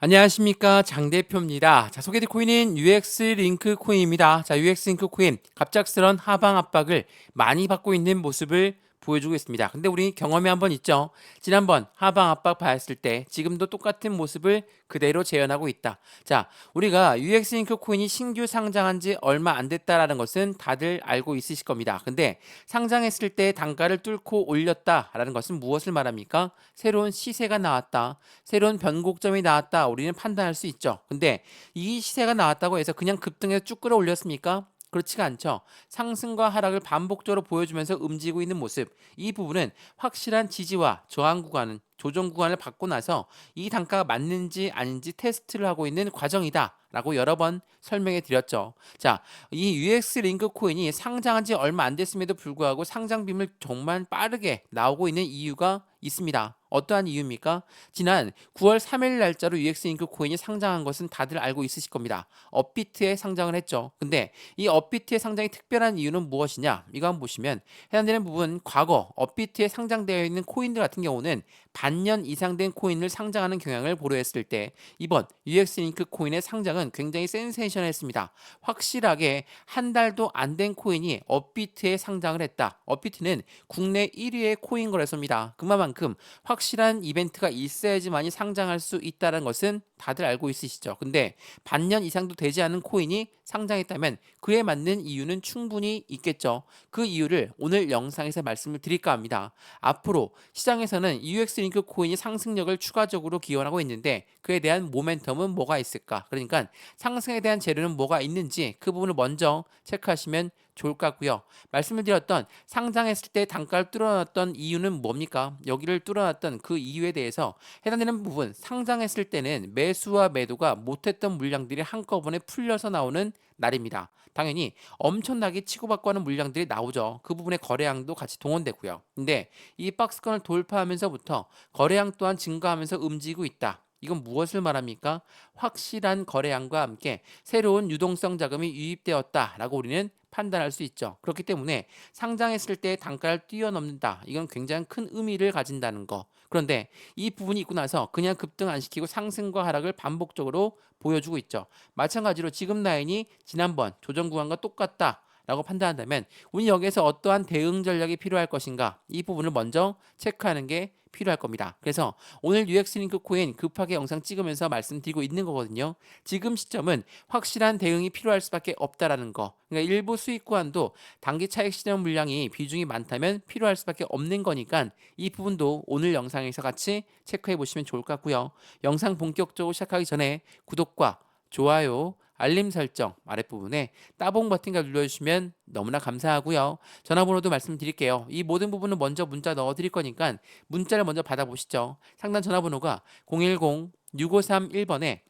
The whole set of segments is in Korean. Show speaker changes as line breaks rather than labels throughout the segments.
안녕하십니까, 장 대표입니다. 자, 소개드릴 코인은 UX 링크 코인입니다. 자, UX 링크 코인 갑작스런 하방 압박을 많이 받고 있는 모습을 보여주고 있습니다. 근데 우리 경험이 한번 있죠. 지난번 하방 압박 받았을 때 지금도 똑같은 모습을 그대로 재현하고 있다. 자, 우리가 UX 링크 코인이 신규 상장한 지 얼마 안 됐다라는 것은 다들 알고 있으실 겁니다. 근데 상장했을 때 단가를 뚫고 올렸다라는 것은 무엇을 말합니까? 새로운 시세가 나왔다. 새로운 변곡점이 나왔다. 우리는 판단할 수 있죠. 근데 이 시세가 나왔다고 해서 그냥 급등해서 쭉 끌어올렸습니까? 그렇지가 않죠. 상승과 하락을 반복적으로 보여주면서 움직이고 있는 모습. 이 부분은 확실한 지지와 저항 구간은 조정 구간을 받고 나서 이 단가가 맞는지 아닌지 테스트를 하고 있는 과정이다. 라고 여러 번 설명해 드렸죠. 자, 이 UX 링크 코인이 상장한 지 얼마 안 됐음에도 불구하고 상장 빔을 정말 빠르게 나오고 있는 이유가 있습니다. 어떠한 이유입니까? 지난 9월 3일 날짜로 UX 링크 코인이 상장한 것은 다들 알고 있으실 겁니다. 업비트에 상장을 했죠. 근데 이 업비트의 상장이 특별한 이유는 무엇이냐? 이거 한번 보시면 해당되는 부분 과거 업비트에 상장되어 있는 코인들 같은 경우는 반년 이상 된 코인을 상장하는 경향을 보류했을 때 이번 UX 링크 코인의 상장은 굉장히 센세이션했습니다. 확실하게 한 달도 안 된 코인이 업비트에 상장을 했다. 업비트는 국내 1위의 코인 거래소입니다. 그만큼 확실한 이벤트가 있어야지만이 상장할 수 있다는 것은 다들 알고 있으시죠. 근데 반년 이상도 되지 않은 코인이 상장했다면 그에 맞는 이유는 충분히 있겠죠. 그 이유를 오늘 영상에서 말씀을 드릴까 합니다. 앞으로 시장에서는 UX 링크 코인이 상승력을 추가적으로 기원하고 있는데 그에 대한 모멘텀은 뭐가 있을까? 그러니까 상승에 대한 재료는 뭐가 있는지 그 부분을 먼저 체크하시면 좋을 것 같고요. 말씀을 드렸던 상장했을 때 단가를 뚫어놨던 이유는 뭡니까? 여기를 뚫어놨던 그 이유에 대해서 해당되는 부분 상장했을 때는 매수와 매도가 못했던 물량들이 한꺼번에 풀려서 나오는 날입니다. 당연히 엄청나게 치고받고 하는 물량들이 나오죠. 그 부분의 거래량도 같이 동원되고요. 근데 이 박스권을 돌파하면서부터 거래량 또한 증가하면서 움직이고 있다. 이건 무엇을 말합니까? 확실한 거래량과 함께 새로운 유동성 자금이 유입되었다라고 우리는 판단할 수 있죠. 그렇기 때문에 상장했을 때 단가를 뛰어넘는다. 이건 굉장히 큰 의미를 가진다는 거. 그런데 이 부분이 있고 나서 그냥 급등 안 시키고 상승과 하락을 반복적으로 보여주고 있죠. 마찬가지로 지금 라인이 지난번 조정 구간과 똑같다. 라고 판단한다면 우리 여기에서 어떠한 대응 전략이 필요할 것인가 이 부분을 먼저 체크하는 게 필요할 겁니다. 그래서 오늘 UX 링크 코인 급하게 영상 찍으면서 말씀드리고 있는 거거든요. 지금 시점은 확실한 대응이 필요할 수밖에 없다라는 거. 그러니까 일부 수익 구간도 단기 차익 실현 물량이 비중이 많다면 필요할 수밖에 없는 거니까 이 부분도 오늘 영상에서 같이 체크해 보시면 좋을 것 같고요. 영상 본격적으로 시작하기 전에 구독과 좋아요, 알림 설정 아랫부분에 따봉 버튼과 눌러주시면 너무나 감사하고요. 전화번호도 말씀드릴게요. 이 모든 부분은 먼저 문자 넣어드릴 거니까 문자를 먼저 받아보시죠. 상단 전화번호가 010-6531번에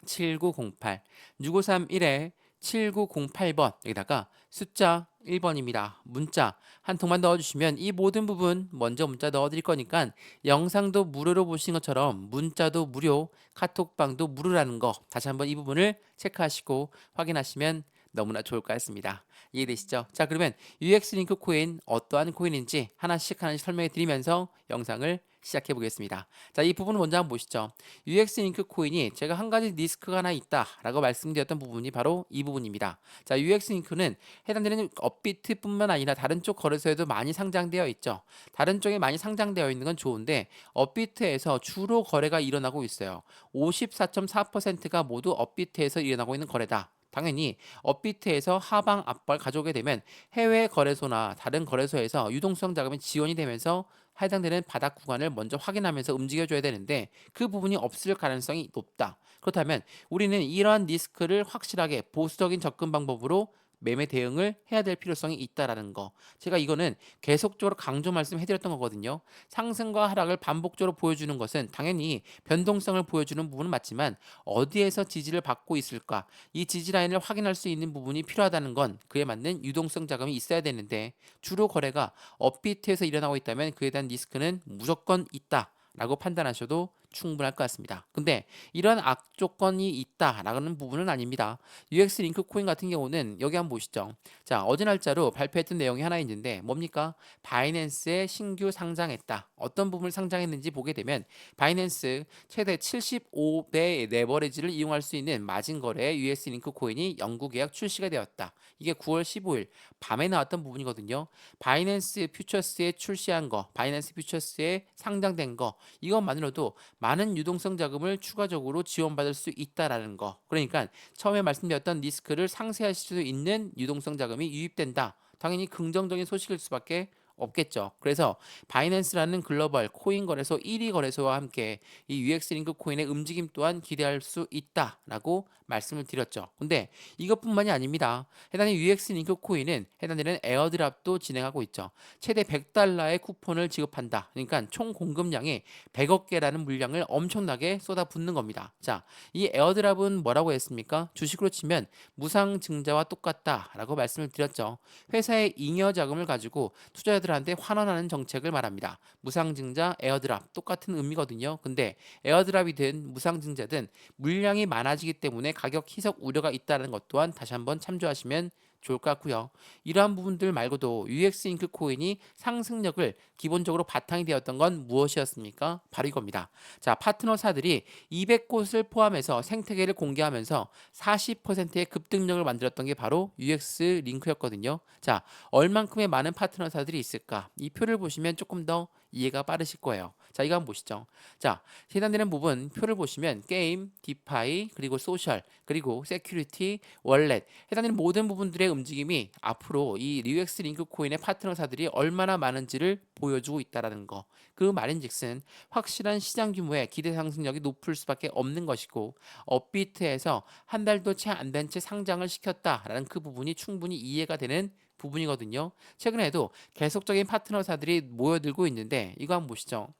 7908, 6531에 7908번 여기다가 숫자 1번입니다. 문자 한 통만 넣어주시면 이 모든 부분 먼저 문자 넣어드릴 거니까 영상도 무료로 보신 것처럼 문자도 무료, 카톡방도 무료라는 거 다시 한번 이 부분을 체크하시고 확인하시면 너무나 좋을 것 같습니다. 이해되시죠? 자, 그러면 UX 링크 코인 어떠한 코인인지 하나씩 설명해 드리면서 영상을 시작해 보겠습니다. 자, 이 부분을 먼저 한번 보시죠. UX 링크 코인이 제가 한 가지 리스크가 하나 있다라고 말씀드렸던 부분이 바로 이 부분입니다. 자, UX 링크는 해당되는 업비트뿐만 아니라 다른 쪽 거래소에도 많이 상장되어 있죠. 다른 쪽에 많이 상장되어 있는 건 좋은데 업비트에서 주로 거래가 일어나고 있어요. 54.4%가 모두 업비트에서 일어나고 있는 거래다. 당연히 업비트에서 하방 압박을 가져오게 되면 해외 거래소나 다른 거래소에서 유동성 자금이 지원이 되면서 해당되는 바닥 구간을 먼저 확인하면서 움직여줘야 되는데 그 부분이 없을 가능성이 높다. 그렇다면 우리는 이러한 리스크를 확실하게 보수적인 접근 방법으로 매매 대응을 해야 될 필요성이 있다라는 거. 제가 이거는 계속적으로 강조 말씀해드렸던 거거든요. 상승과 하락을 반복적으로 보여주는 것은 당연히 변동성을 보여주는 부분은 맞지만 어디에서 지지를 받고 있을까? 이 지지 라인을 확인할 수 있는 부분이 필요하다는 건 그에 맞는 유동성 자금이 있어야 되는데 주로 거래가 업비트에서 일어나고 있다면 그에 대한 리스크는 무조건 있다라고 판단하셔도 충분할 것 같습니다. 근데 이런 악조건이 있다라는 부분은 아닙니다. UX 링크 코인 같은 경우는 여기 한번 보시죠. 자, 어제 날짜로 발표했던 내용이 하나 있는데 뭡니까? 바이낸스에 신규 상장했다. 어떤 부분을 상장했는지 보게 되면 바이낸스 최대 75배 레버리지를 이용할 수 있는 마진 거래 UX 링크 코인이 영구 계약 출시가 되었다. 이게 9월 15일 밤에 나왔던 부분이거든요. 바이낸스 퓨처스에 출시한 거, 바이낸스 퓨처스에 상장된 거, 이것만으로도 많은 유동성 자금을 추가적으로 지원받을 수 있다라는 거. 그러니까 처음에 말씀드렸던 리스크를 상쇄하실 수 있는 유동성 자금이 유입된다. 당연히 긍정적인 소식일 수밖에 없겠죠. 그래서 바이낸스라는 글로벌 코인 거래소 1위 거래소와 함께 이 UX 링크 코인의 움직임 또한 기대할 수 있다라고 말씀을 드렸죠. 근데 이것뿐만이 아닙니다. 해당의 UX 링크 코인은 해당되는 에어드랍도 진행하고 있죠. 최대 100달러의 쿠폰을 지급한다. 그러니까 총 공급량이 100억 개라는 물량을 엄청나게 쏟아붓는 겁니다. 자, 이 에어드랍은 뭐라고 했습니까? 주식으로 치면 무상증자와 똑같다라고 말씀을 드렸죠. 회사의 잉여 자금을 가지고 투자자들한테 환원하는 정책을 말합니다. 무상증자, 에어드랍 똑같은 의미거든요. 근데 에어드랍이든 무상증자든 물량이 많아지기 때문에 가격 희석 우려가 있다는 것 또한 다시 한번 참조하시면 좋을 것 같고요. 이러한 부분들 말고도 UX 잉크 코인이 상승력을 기본적으로 바탕이 되었던 건 무엇이었습니까? 바로 이겁니다. 자, 파트너사들이 200곳을 포함해서 생태계를 공개하면서 40%의 급등력을 만들었던 게 바로 UX 링크였거든요. 자, 얼만큼의 많은 파트너사들이 있을까? 이 표를 보시면 조금 더 이해가 빠르실 거예요. 자, 이거 한번 보시죠. 자, 해당되는 부분 표를 보시면 게임, 디파이, 그리고 소셜, 그리고 세큐리티, 월렛 해당되는 모든 부분들의 움직임이 앞으로 이 UX 링크 코인의 파트너사들이 얼마나 많은지를 보여주고 있다라는 거. 그 말인즉슨 확실한 시장 규모의 기대 상승력이 높을 수밖에 없는 것이고 업비트에서 한 달도 채 안 된 채 상장을 시켰다라는 그 부분이 충분히 이해가 되는 부분이거든요. 최근에도 계속적인 파트너사들이 모여들고 있는데 이거 한번 보시죠.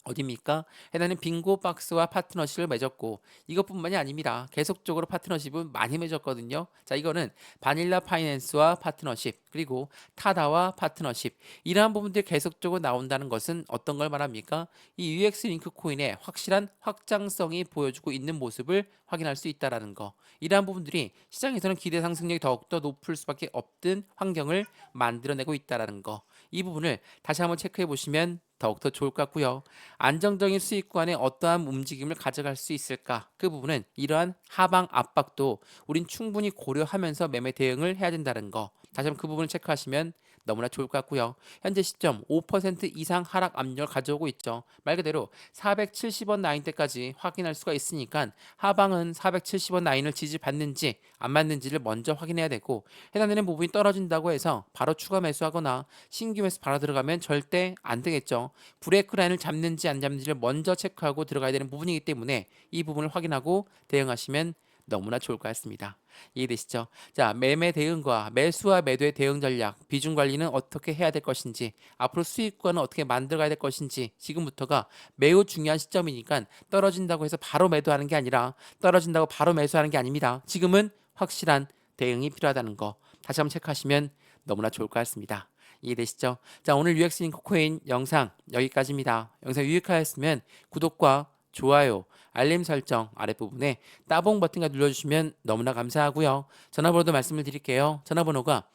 어디입니까? 해당하는 빙고 박스와 파트너십을 맺었고 이것뿐만이 아닙니다. 계속적으로 파트너십은 많이 맺었거든요. 자, 이거는 바닐라 파이낸스와 파트너십 그리고 타다와 파트너십 이러한 부분들이 계속적으로 나온다는 것은 어떤 걸 말합니까? 이 UX 링크 코인의 확실한 확장성이 보여주고 있는 모습을 확인할 수 있다라는 거. 이러한 부분들이 시장에서는 기대 상승력이 더욱더 높을 수밖에 없던 환경을 만들어내고 있다라는 거. 이 부분을 다시 한번 체크해 보시면 더욱더 좋을 것 같고요. 안정적인 수익관에 어떠한 움직임을 가져갈 수 있을까? 그 부분은 이러한 하방 압박도 우린 충분히 고려하면서 매매 대응을 해야 된다는 거. 다시 한번 그 부분을 체크하시면 너무나 좋을 것 같고요. 현재 시점 5% 이상 하락 압력을 가져오고 있죠. 말 그대로 470원 라인대까지 확인할 수가 있으니까 하방은 470원 라인을 지지받는지 안 맞는지를 먼저 확인해야 되고 해당되는 부분이 떨어진다고 해서 바로 추가 매수하거나 신규 매수 바로 들어가면 절대 안 되겠죠. 브레이크 라인을 잡는지 안 잡는지를 먼저 체크하고 들어가야 되는 부분이기 때문에 이 부분을 확인하고 대응하시면 너무나 좋을 것 같습니다. 이해되시죠? 자, 매매 대응과 매수와 매도의 대응 전략, 비중 관리는 어떻게 해야 될 것인지, 앞으로 수익권은 어떻게 만들어가야 될 것인지 지금부터가 매우 중요한 시점이니까 떨어진다고 해서 바로 매도하는 게 아니라 떨어진다고 바로 매수하는 게 아닙니다. 지금은 확실한 대응이 필요하다는 거 다시 한번 체크하시면 너무나 좋을 것 같습니다. 이해되시죠? 자, 오늘 UX 링크 코인 영상 여기까지입니다. 영상 유익하였으면 구독과 좋아요, 알림 설정 아랫부분에 따봉 버튼과 눌러주시면 너무나 감사하고요. 전화번호도 말씀을 드릴게요. 전화번호가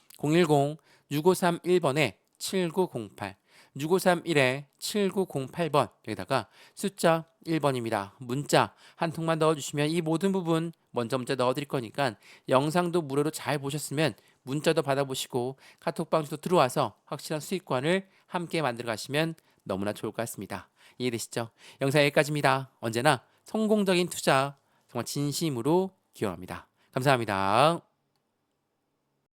010-6531번에 7908 6531에 7908번 여기다가 숫자 1번입니다. 문자 한 통만 넣어주시면 이 모든 부분 먼저 문자 넣어드릴 거니까 영상도 무료로 잘 보셨으면 문자도 받아보시고 카톡 방송도 들어와서 확실한 수익관을 함께 만들어 가시면 너무나 좋을 것 같습니다. 이해되시죠? 영상 여기까지입니다. 언제나 성공적인 투자 정말 진심으로 기원합니다. 감사합니다.